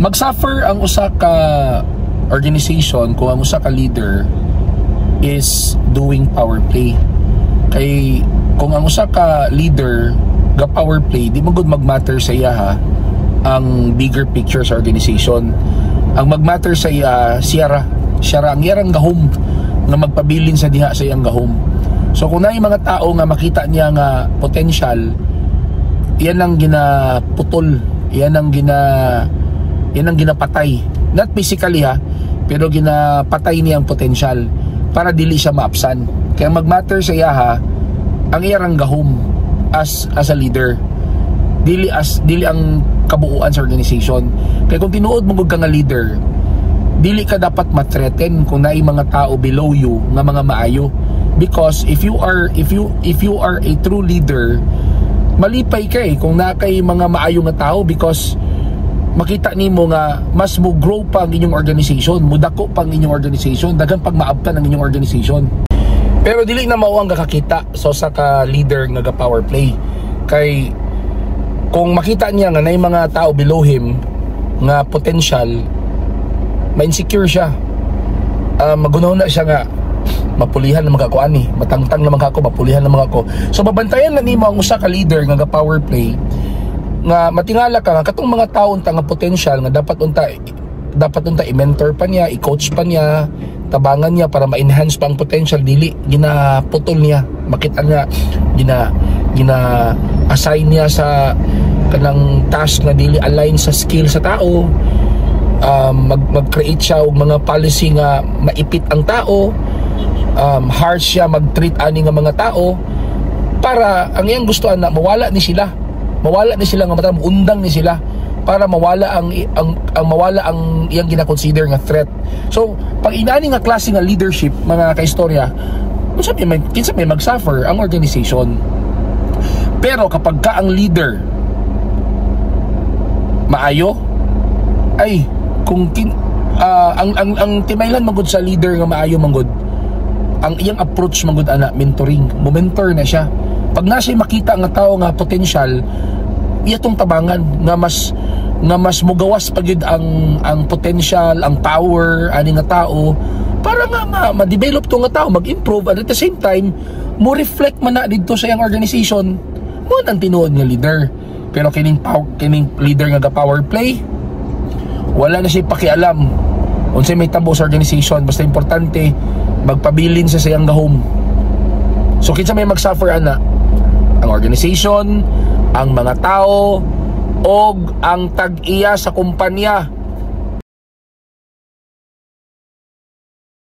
Magsuffer ang usa ka organization kung ang usa ka leader is doing power play. Kay kung ang usa ka leader ga power play, di mo gud magmatter sa iya ang bigger picture sa organization. Ang magmatter sa iya siya ang iyang gahom nga magpabilin sa diha sa iyang gahom. So kung naay mga tao nga makita niya nga potential, yan ang ginaputol, yan ang ginapatay, not physically pero ginapatay niya ang potential para dili siya maapsan. Kaya magmatter sa iya ang iyang gahom as a leader, dili ang kabuuan sa organization. Kaya kung tinuod mo ka nga leader, dili ka dapat ma-threaten kung naay mga tao below you nga mga maayo, because if you are a true leader, malipay kay kung na kay mga maayo nga tao, because makita nimo nga mas mo grow pa ang inyong organization, mudako pa ang inyong organization, daghang pagmaabtan ang inyong organization. Pero dili na mao ang kakakita so sa ka leader nga ga power play. Kay kung makita niya nga nay mga tao below him nga potential, ma-insecure siya, magunaw na siya nga mapulihan na mga kuani, matangtang na mga ako, mapulihan na mga ako. So babantayan na nimo ang usa ka leader nga ga power play, nga matingala ka nga katong mga tawo unta nga potential nga dapat unta i-mentor pa niya, i-coach pa niya, tabangan niya para ma-enhance pa ang potential, dili ginaputol niya. Makita nga gina-assign niya sa kanang task na dili align sa skill sa tao. Mag-create siya og mga policy nga maipit ang tao, harsh siya mag-treat ani nga mga tao para ang iyang gustuhan na mawala ni sila nga mata, undang ni sila para mawala ang iyang gina-consider nga threat. So pag inani nga klase nga leadership, mga kaistorya, kinsa may mag-suffer ang organization. Pero kapag ka ang leader maayo, ay kung ang timaylan magud sa leader nga maayo magud, ang iyang approach magud ana mentoring, mo-mentor na siya. Pag na siya makita nga tao nga potential, iyatong tabangan nga mas mugawas pagid ang potential, ang power ani nga tao, para nga ma-develop to nga tao, mag-improve, and at the same time mo reflect man na didto sa iyang organization mo nang tinuod nga leader. Pero kining leader nga ga power play, wala na siya pakialam unsay may tabo sa organization, basta importante magpabilin sa sayang gahom. So kinsa may mag-suffer ana? Ang organization, ang mga tao, og ang tag-iya sa kumpanya